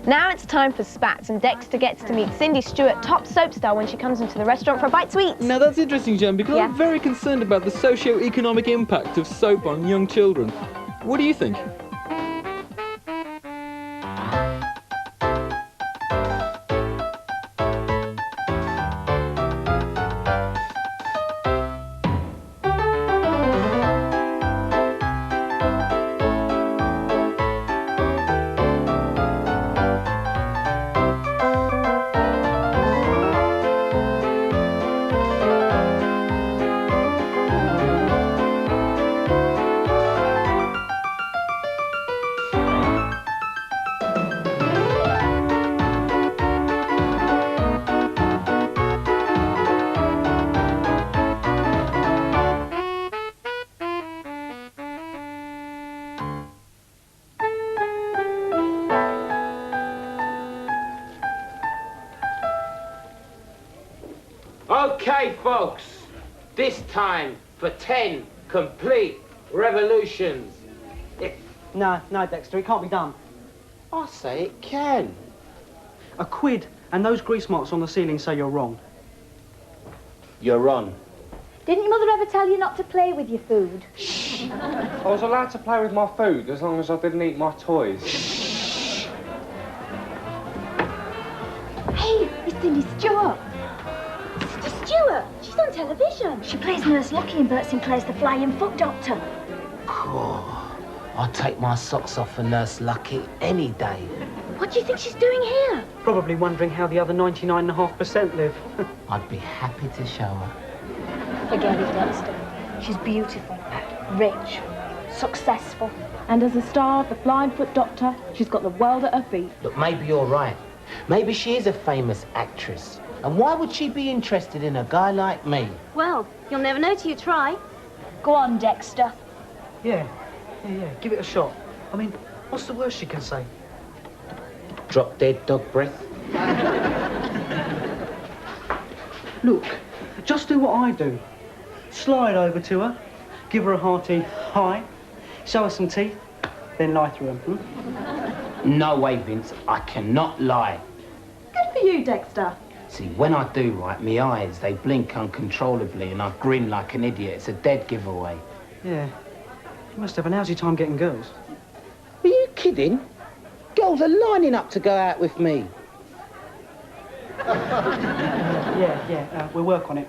Now it's time for Spatz, and Dexter gets to meet Cindy Stewart, top soap star, when she comes into the restaurant for a bite to eat. Now that's interesting, Jen, because I'm very concerned about the socio-economic impact of soap on young children. What do you think? Okay, folks, this time for 10 complete revolutions. No, Dexter, it can't be done. I say it can. A quid, and those grease marks on the ceiling say you're wrong. You're on. Didn't your mother ever tell you not to play with your food? Shh. I was allowed to play with my food as long as I didn't eat my toys. Shh. Hey, it's Cindy Stewart. Cindy Stewart? She's on television. She plays Nurse Lucky in Bert Sinclair's The Flying Foot Doctor. Cool. I'll take my socks off for Nurse Lucky any day. What do you think she's doing here? Probably wondering how the other 99.5% live. I'd be happy to show her. Forget it, Dexter. She's beautiful, rich, successful. And as a star of The Flying Foot Doctor, she's got the world at her feet. Look, maybe you're right. Maybe she is a famous actress. And why would she be interested in a guy like me? Well, you'll never know till you try. Go on, Dexter. Yeah, give it a shot. I mean, what's the worst she can say? Drop dead dog breath? Look, just do what I do. Slide over to her, give her a hearty hi, show her some teeth, then lie through them. No way, Vince. I cannot lie. Good for you, Dexter. See, when I do right, me eyes, they blink uncontrollably and I grin like an idiot. It's a dead giveaway. Yeah, you must have an lousy time getting girls. Are you kidding? Girls are lining up to go out with me. We'll work on it,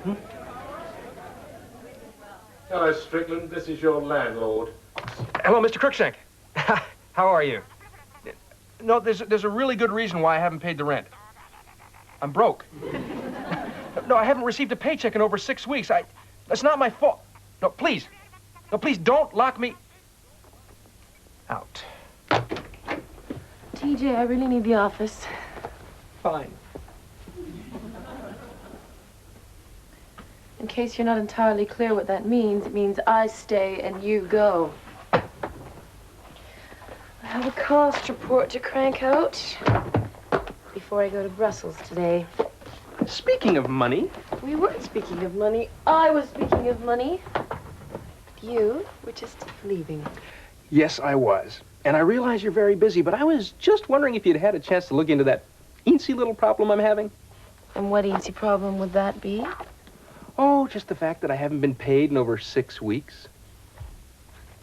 Hello, Strickland. This is your landlord. Hello, Mr. Crookshank. How are you? No, there's a really good reason why I haven't paid the rent. I'm broke. No, I haven't received a paycheck in over 6 weeks. That's not my fault. No, please. No, please don't lock me out. TJ, I really need the office. Fine. In case you're not entirely clear what that means, it means I stay and you go. I have a cost report to crank out before I go to Brussels today. Speaking of money... We weren't speaking of money. I was speaking of money. You were just leaving. Yes, I was. And I realize you're very busy, but I was just wondering if you'd had a chance to look into that eensy little problem I'm having. And what easy problem would that be? Oh, just the fact that I haven't been paid in over 6 weeks.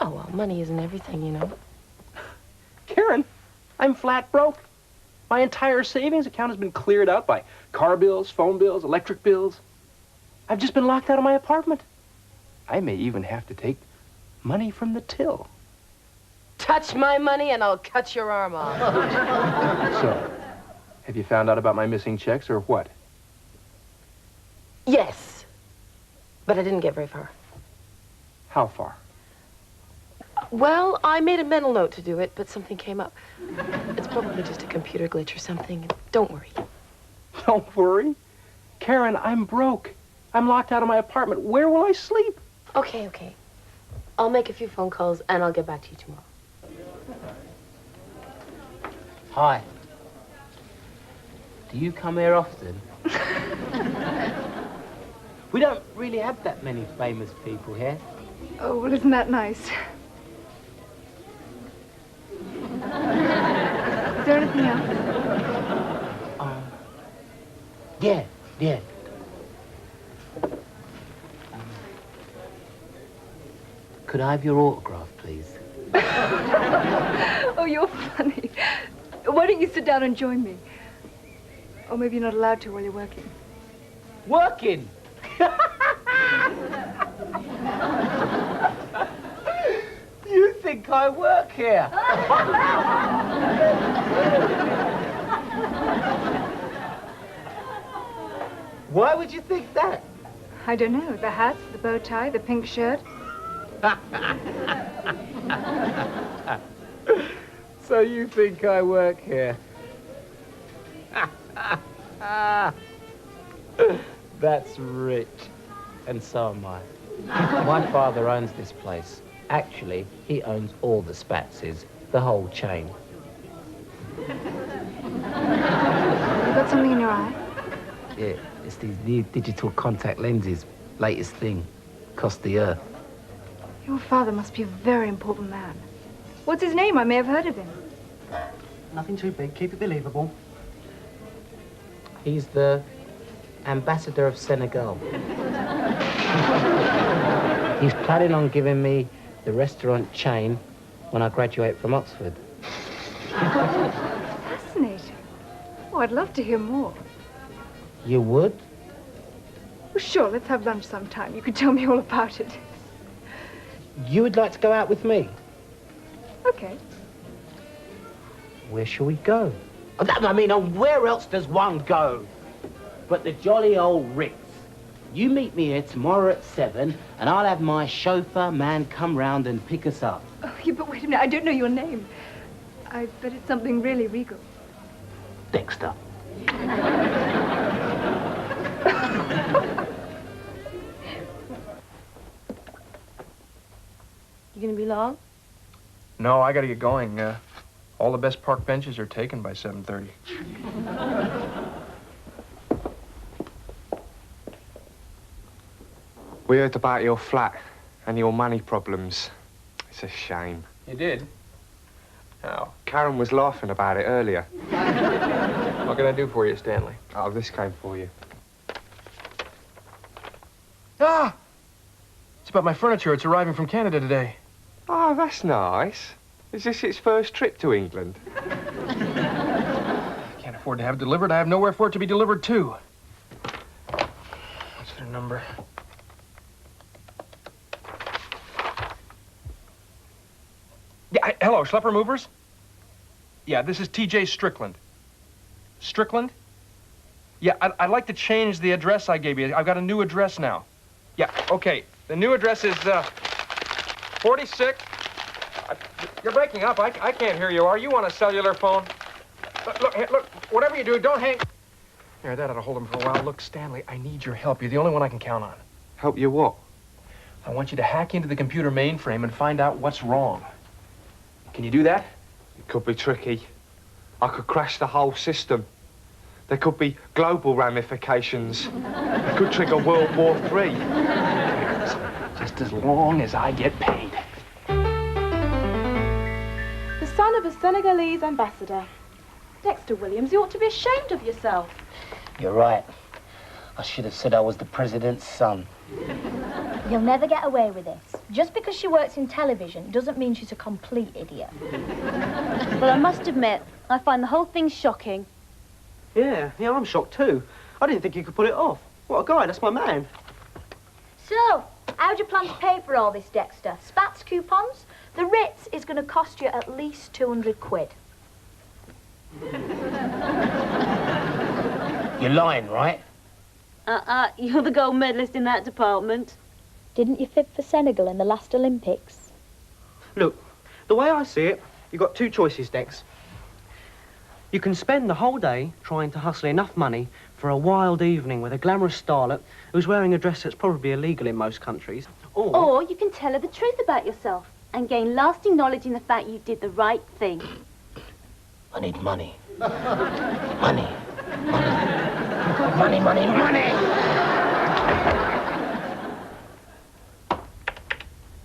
Oh, well, money isn't everything, you know. Karen, I'm flat broke. My entire savings account has been cleared out by car bills, phone bills, electric bills. I've just been locked out of my apartment. I may even have to take money from the till. Touch my money and I'll cut your arm off. So, have you found out about my missing checks or what? Yes, but I didn't get very far. How far? Well, I made a mental note to do it, but something came up. It's probably just a computer glitch or something. Don't worry. Don't worry. Karen, I'm broke. I'm locked out of my apartment. Where will I sleep? Okay. I'll make a few phone calls and I'll get back to you tomorrow. Hi. Do you come here often? We don't really have that many famous people here. Oh, well, isn't that nice? Is there anything else? I have your autograph, please? Oh, you're funny. Why don't you sit down and join me? Or maybe you're not allowed to while you're working. Working? You think I work here? Why would you think that? I don't know. The hat, the bow tie, the pink shirt. So you think I work here? That's rich. And so am I. My father owns this place. Actually, he owns all the Spatzes, the whole chain. You got something in your eye? Yeah, it's these new digital contact lenses. Latest thing. Cost the earth. Your father must be a very important man. What's his name? I may have heard of him. Nothing too big. Keep it believable. He's the ambassador of Senegal. He's planning on giving me the restaurant chain when I graduate from Oxford. Fascinating. Oh, I'd love to hear more. You would? Well, sure, let's have lunch sometime. You could tell me all about it. You would like to go out with me? Okay. Where shall we go? I mean, where else does one go? But the jolly old Ritz. You meet me here tomorrow at 7, and I'll have my chauffeur man come round and pick us up. Oh, yeah, but wait a minute. I don't know your name. I bet it's something really regal. Dexter. You gonna be long? No, I gotta get going. All the best park benches are taken by 7:30. We heard about your flat and your money problems. It's a shame. You did? How? Karen was laughing about it earlier. What can I do for you, Stanley? Oh, this came for you. Ah! It's about my furniture. It's arriving from Canada today. Oh, that's nice. Is this its first trip to England? I can't afford to have it delivered. I have nowhere for it to be delivered to. What's their number? Yeah, hello, Schlepper Movers? Yeah, this is T.J. Strickland. Strickland? Yeah, I'd like to change the address I gave you. I've got a new address now. Yeah, okay. The new address is 46. You're breaking up. I can't hear you. Are you on a cellular phone? Look, whatever you do, don't hang. Here, that ought to hold him for a while. Look, Stanley, I need your help. You're the only one I can count on. Help you what? I want you to hack into the computer mainframe and find out what's wrong. Can you do that? It could be tricky. I could crash the whole system. There could be global ramifications. It could trigger World War III. Just as long as I get paid. The son of a Senegalese ambassador. Dexter Williams, you ought to be ashamed of yourself. You're right. I should have said I was the president's son. You'll never get away with this. Just because she works in television doesn't mean she's a complete idiot. Well, I must admit, I find the whole thing shocking. Yeah, I'm shocked too. I didn't think you could pull it off. What a guy, that's my man. So, how do you plan to pay for all this, Dexter? Spatz coupons? The Ritz is going to cost you at least 200 quid. You're lying, right? You're the gold medalist in that department. Didn't you fib for Senegal in the last Olympics? Look, the way I see it, you've got two choices, Dex. You can spend the whole day trying to hustle enough money for a wild evening with a glamorous starlet who's wearing a dress that's probably illegal in most countries. Or you can tell her the truth about yourself and gain lasting knowledge in the fact you did the right thing. I need money. Money. Money. Money.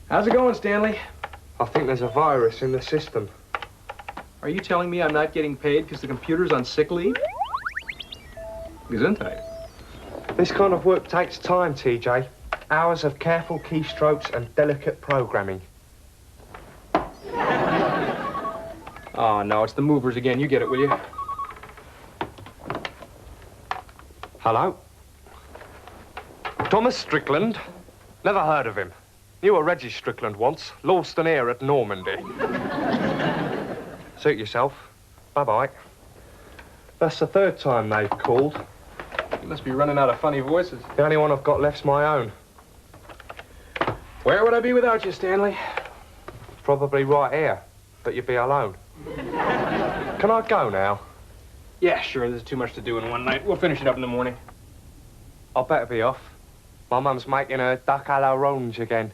How's it going, Stanley? I think there's a virus in the system. Are you telling me I'm not getting paid because the computer's on sick leave? Gesundheit. This kind of work takes time, TJ. Hours of careful keystrokes and delicate programming. Oh, no, it's the movers again. You get it, will you? Hello? Thomas Strickland? Never heard of him. Knew a Reggie Strickland once. Lost an ear at Normandy. Suit yourself. Bye-bye. That's the third time they've called. You must be running out of funny voices. The only one I've got left's my own. Where would I be without you, Stanley? Probably right here, but you'd be alone. Can I go now? Yeah, sure, there's too much to do in one night. We'll finish it up in the morning. I better be off. My mum's making her duck à l'orange again.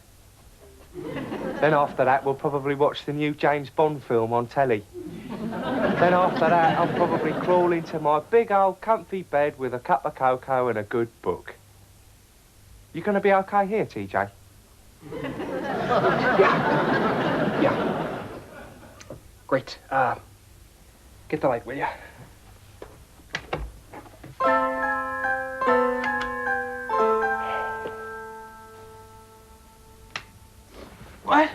Then after that, we'll probably watch the new James Bond film on telly. Then after that, I'll probably crawl into my big old comfy bed with a cup of cocoa and a good book. You gonna be okay here, TJ? Yeah. Great. Get the light, will you? What?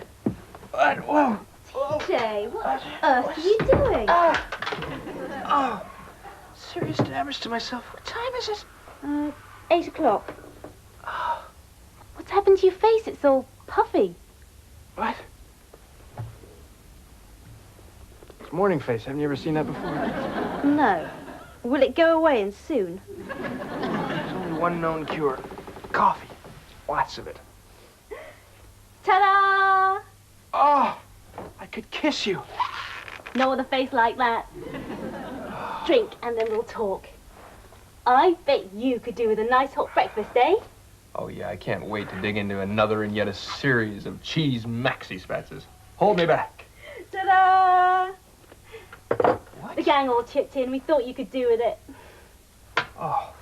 What? Whoa. TJ, what on earth are you doing? Oh. Serious damage to myself. What time is it? 8 o'clock. What's happened to your face? It's all puffy. What? It's morning face. Haven't you ever seen that before? No. Will it go away and soon? There's only one known cure. Coffee. Lots of it. Ta-da! Oh, I could kiss you. No other face like that. Drink and then we'll talk. I bet you could do with a nice hot breakfast, eh? Oh, yeah, I can't wait to dig into another and yet a series of cheese maxi Spatzes. Hold me back. Ta-da! What? The gang all chipped in. We thought you could do with it. Oh,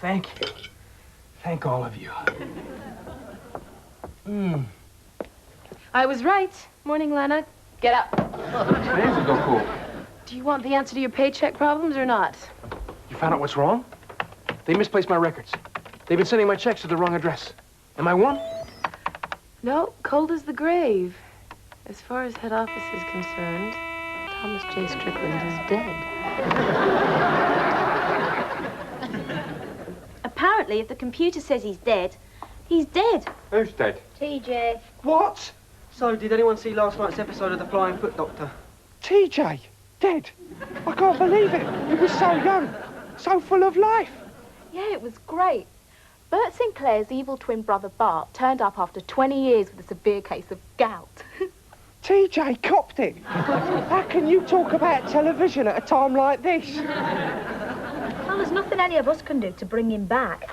thank you. Thank all of you. I was right. Morning, Lana. Get up. Today's a go cool. Do you want the answer to your paycheck problems or not? You found out what's wrong? They misplaced my records. They've been sending my checks to the wrong address. Am I one? No, cold as the grave. As far as head office is concerned, Thomas J. Strickland is dead. Apparently, if the computer says he's dead, he's dead. Who's dead? TJ. What? So, did anyone see last night's episode of The Flying Foot Doctor? TJ? Dead? I can't believe it. He was so young, so full of life. Yeah, it was great. Bert Sinclair's evil twin brother Bart turned up after 20 years with a severe case of gout. TJ copped it. How can you talk about television at a time like this? Well, there's nothing any of us can do to bring him back.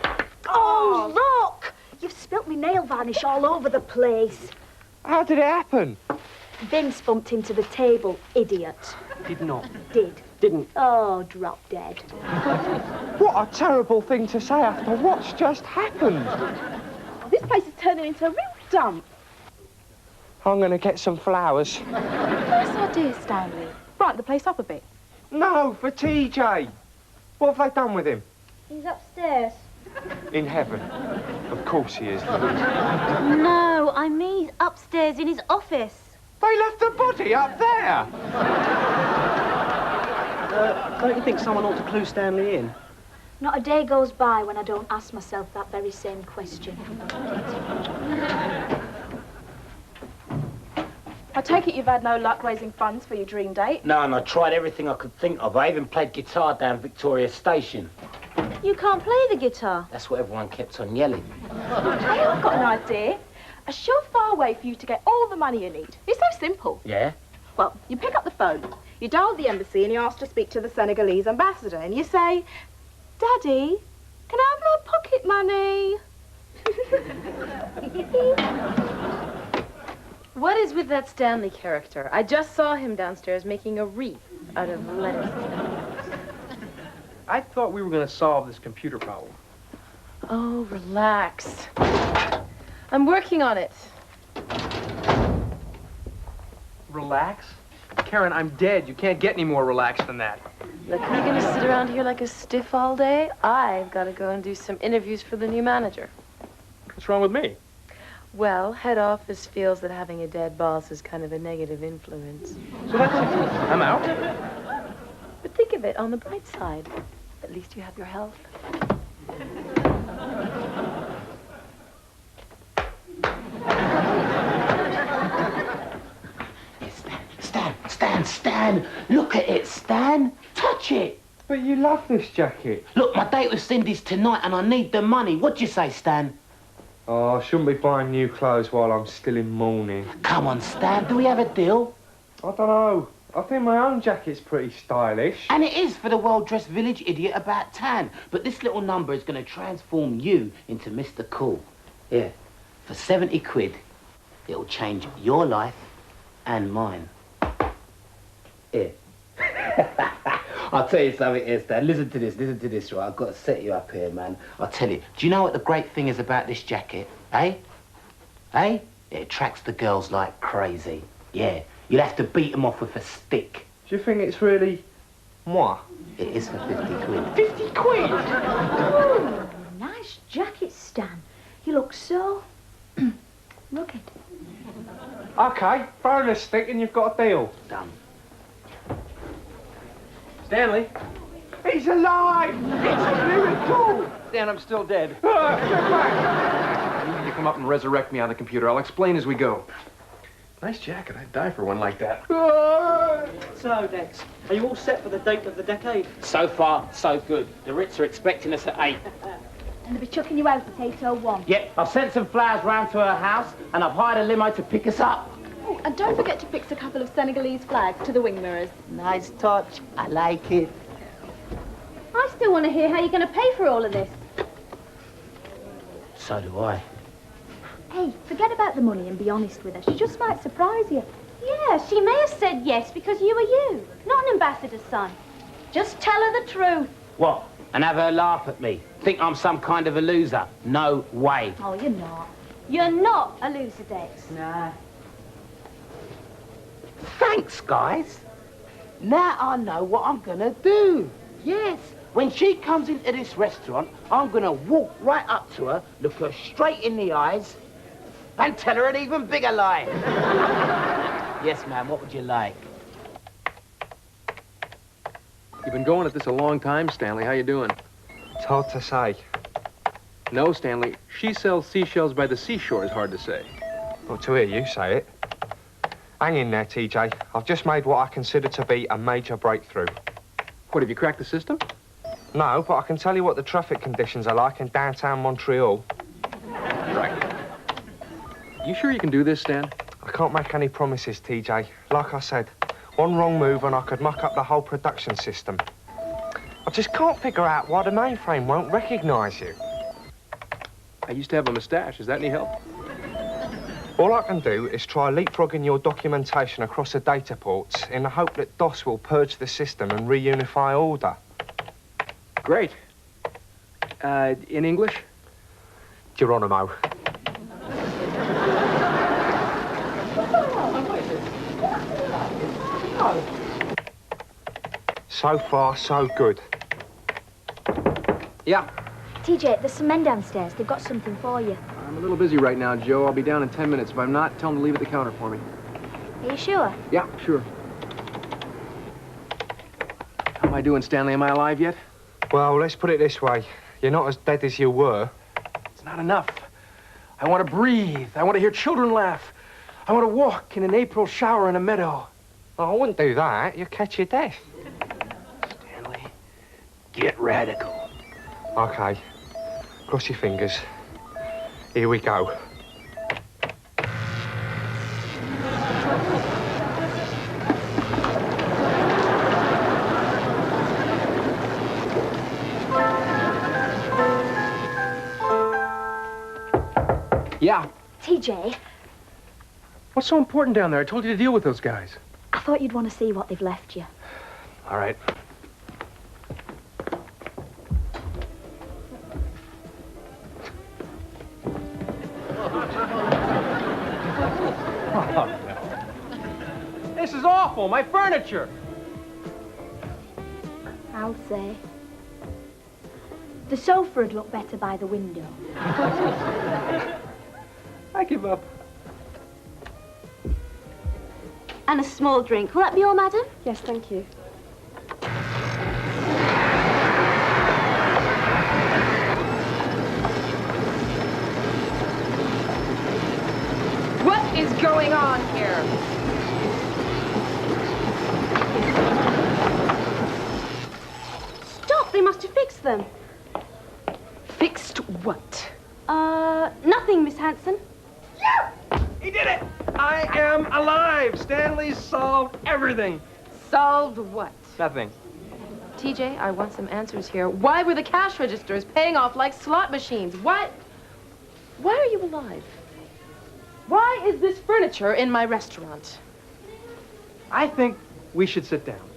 Oh, look! You've spilt me nail varnish all over the place. How did it happen? Vince bumped into the table, idiot. Did not. Did. Didn't. Oh, drop dead. What a terrible thing to say after what's just happened. This place is turning into a real dump. I'm going to get some flowers. Nice idea, Stanley. Brighten the place up a bit. No, for TJ. What have they done with him? He's upstairs. In heaven. Of course he is. No, I mean he's upstairs in his office. They left the body up there. Don't you think someone ought to clue Stanley in? Not a day goes by when I don't ask myself that very same question. I take it you've had no luck raising funds for your dream date? No, and I tried everything I could think of. I even played guitar down Victoria Station. You can't play the guitar. That's what everyone kept on yelling. Hey, I've got an idea. A surefire way for you to get all the money you need. It's so simple. Yeah? Well, you pick up the phone, you dial the embassy and you ask to speak to the Senegalese ambassador and you say, Daddy, can I have my pocket money? What is with that Stanley character? I just saw him downstairs making a wreath out of lettuce. I thought we were going to solve this computer problem. Oh, relax. I'm working on it. Relax? Karen, I'm dead. You can't get any more relaxed than that. Look, are you gonna sit around here like a stiff all day? I've got to go and do some interviews for the new manager. What's wrong with me? Well, head office feels that having a dead boss is kind of a negative influence. So that's it. I'm out. But think of it on the bright side. At least you have your health. Stan! Look at it, Stan! Touch it! But you love this jacket. Look, my date with Cindy's tonight and I need the money. What do you say, Stan? Oh, I shouldn't be buying new clothes while I'm still in mourning. Come on, Stan, do we have a deal? I don't know. I think my own jacket's pretty stylish. And it is for the well-dressed village idiot about tan. But this little number is going to transform you into Mr. Cool. Here, for 70 quid, it'll change your life and mine. Here. I'll tell you something here, Stan. Listen to this, right? I've got to set you up here, man. I'll tell you. Do you know what the great thing is about this jacket, eh? Eh? It attracts the girls like crazy. Yeah. You'll have to beat them off with a stick. Do you think it's really moi? It is for 50 quid. 50 quid? Ooh, nice jacket, Stan. You look so rugged. OK, throw the stick and you've got a deal. Done. Stanley. He's alive! It's a miracle! Stan, I'm still dead. Get back! I need you to come up and resurrect me on the computer. I'll explain as we go. Nice jacket. I'd die for one like that. So, Dex, are you all set for the date of the decade? So far, so good. The Ritz are expecting us at 8. And they'll be chucking you out at 8:01. Yep, I've sent some flowers round to her house and I've hired a limo to pick us up. Oh, and don't forget to fix a couple of Senegalese flags to the wing mirrors. Nice touch. I like it. I still want to hear how you're going to pay for all of this. So do I. Hey, forget about the money and be honest with her. She just might surprise you. Yeah, she may have said yes because you are you, not an ambassador's son. Just tell her the truth. What? And have her laugh at me? Think I'm some kind of a loser? No way. Oh, you're not. You're not a loser, Dex. Nah. Thanks, guys. Now I know what I'm gonna do. Yes. When she comes into this restaurant, I'm gonna walk right up to her, look her straight in the eyes, and tell her an even bigger lie. Yes, ma'am, what would you like? You've been going at this a long time, Stanley. How you doing? It's hard to say. No, Stanley. She sells seashells by the seashore is hard to say. Well, to hear you say it. Hang in there, TJ. I've just made what I consider to be a major breakthrough. What, have you cracked the system? No, but I can tell you what the traffic conditions are like in downtown Montreal. Right. You sure you can do this, Stan? I can't make any promises, TJ. Like I said, one wrong move and I could muck up the whole production system. I just can't figure out why the mainframe won't recognise you. I used to have a mustache. Is that any help? All I can do is try leapfrogging your documentation across the data ports in the hope that DOS will purge the system and reunify order. Great. In English? Geronimo. So far, so good. Yeah. TJ, there's some men downstairs. They've got something for you. I'm a little busy right now, Joe. I'll be down in 10 minutes. If I'm not, tell them to leave at the counter for me. Are you sure? Yeah, sure. How am I doing, Stanley? Am I alive yet? Well, let's put it this way. You're not as dead as you were. It's not enough. I want to breathe. I want to hear children laugh. I want to walk in an April shower in a meadow. Oh, I wouldn't do that. You'd catch your death. Stanley, get radical. OK. Cross your fingers. Here we go. Yeah. TJ, What's so important down there? I told you to deal with those guys. I thought you'd want to see what they've left you. All right. Oh, no. This is awful. My furniture. I'll say. The sofa'd look better by the window. I I give up. And a small drink. Will that be all, madam? Yes, thank you. What is going on here? Stop! They must have fixed them. Fixed what? Nothing, Miss Hanson. He did it! I am alive! Stanley solved everything. Solved what? Nothing. TJ, I want some answers here. Why were the cash registers paying off like slot machines? Why are you alive? Why is this furniture in my restaurant? I think we should sit down.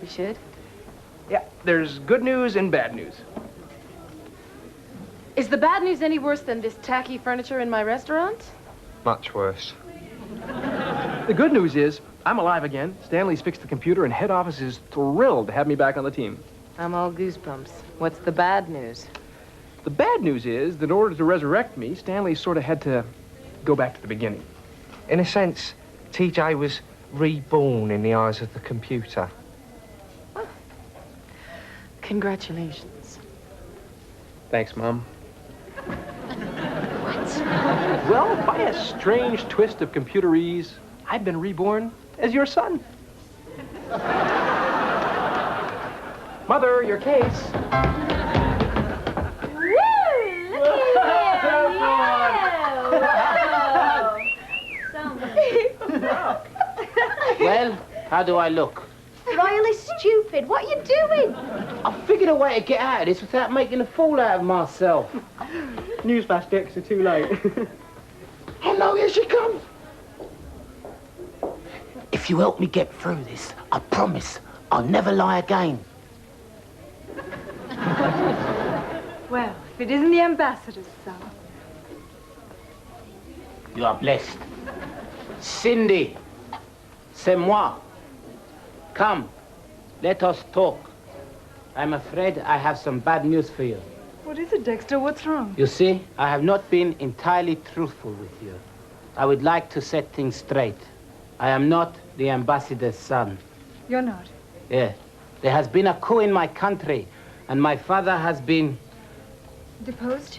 We should? Yeah, there's good news and bad news. Is the bad news any worse than this tacky furniture in my restaurant? Much worse. The good news is I'm alive again. Stanley's fixed the computer, and head office is thrilled to have me back on the team. I'm all goosebumps. What's the bad news? The bad news is that in order to resurrect me, Stanley sort of had to go back to the beginning. In a sense, TJ was reborn in the eyes of the computer. Congratulations. Thanks, Mom. Well, by a strange twist of computerese, I've been reborn as your son. Mother, your case. Woo! Look at you! Well, how do I look? Royally stupid. What are you doing? I figured a way to get out of this without making a fool out of myself. Newsflash, Dexter, too late. Oh no, here she comes. If you help me get through this, I promise I'll never lie again. Well, if it isn't the ambassador's son. You are blessed. Cindy, c'est moi. Come, let us talk. I'm afraid I have some bad news for you. What is it, Dexter? What's wrong? You see, I have not been entirely truthful with you. I would like to set things straight. I am not the ambassador's son. You're not? Yeah. There has been a coup in my country, and my father has been... Deposed?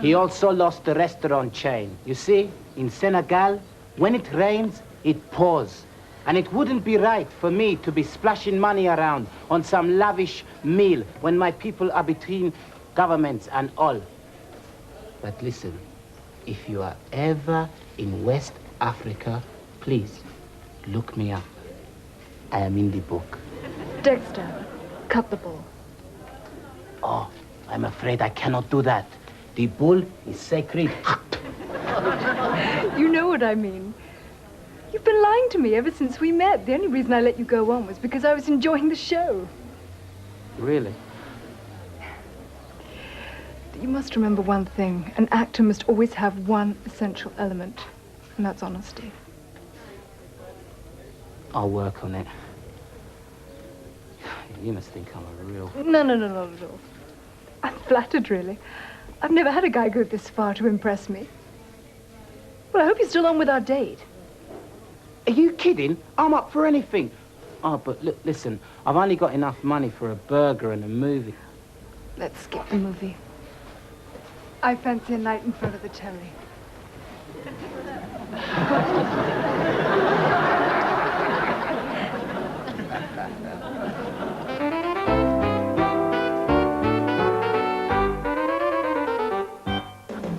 He also lost the restaurant chain. You see, in Senegal, when it rains, it pours. And it wouldn't be right for me to be splashing money around on some lavish meal when my people are between governments and all. But listen, if you are ever in West Africa, please look me up. I am in the book. Dexter, cut the bull. Oh, I'm afraid I cannot do that. The bull is sacred. You know what I mean. You've been lying to me ever since we met. The only reason I let you go on was because I was enjoying the show. Really? You must remember one thing. An actor must always have one essential element, and that's honesty. I'll work on it. You must think I'm a real... No, not at all. I'm flattered, really. I've never had a guy go this far to impress me. Well, I hope you're still on with our date. Are you kidding? I'm up for anything. Oh, but listen, I've only got enough money for a burger and a movie. Let's skip the movie. I fancy a night in front of the telly.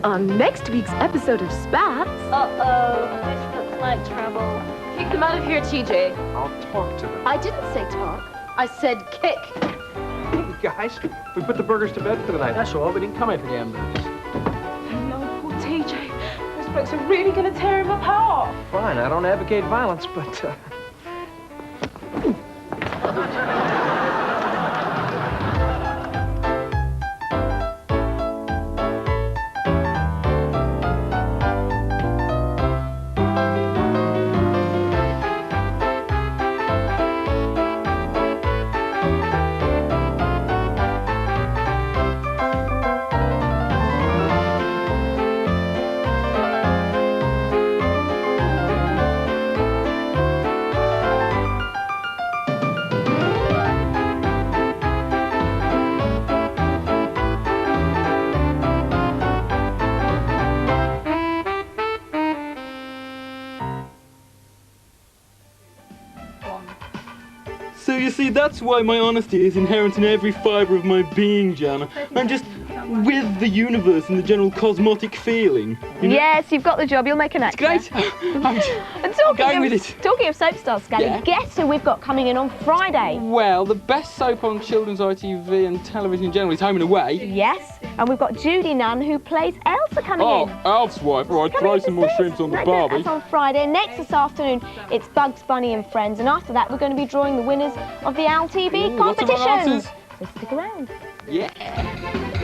On next week's episode of Spatz... Uh-oh, this looks like trouble. Kick them out of here, TJ. I'll talk to them. I didn't say talk. I said kick. Hey, guys, we put the burgers to bed for the night. That's all. We didn't come in for the ambulance. No, poor TJ. Those blokes are really going to tear him apart. Fine, I don't advocate violence, but... So you see, that's why my honesty is inherent in every fibre of my being, Jana. I'm just with the universe and the general cosmotic feeling. You know? Yes, you've got the job. You'll make an actor. It's great. And talking of soap stars, Scully, Yeah. guess who we've got coming in on Friday? Well, the best soap on children's ITV and television in general is Home and Away. Yes, and we've got Judy Nunn, who plays Elsa, coming in. Oh, Alf's wife. All right, throw some more shrimps on the barbie. That's on Friday. Next this afternoon, it's Bugs Bunny and Friends, and after that, we're going to be drawing the winners of the Owl TV competition. Lots of answers. So stick around. Yeah.